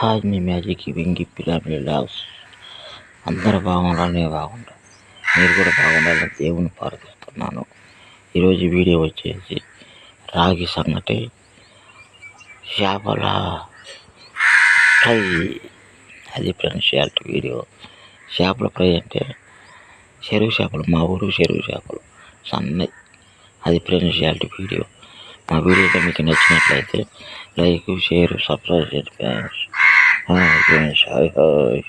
Hi మీ magic Vengi pyramid logs. అందరూ బాగుండాలని బాగుంటారు, మీరు కూడా బాగుండాలని దేవుని ప్రార్థిస్తున్నాను. ఈరోజు వీడియో వచ్చేసి రాగి సంగటి చేపల ఫ్రై. అది ఫ్రెండ్స్ వీడియో. చేపల ఫ్రై అంటే చెరువు చేపలు, మా ఊరు చెరువు చేపలు సన్నయి. అది ఫ్రెండ్స్ వీడియో. మా వీడియో మీకు నచ్చినట్లయితే లైక్, షేర్, సబ్స్క్రైబ్ చేయండి ఫ్రెండ్స్. హాయ్.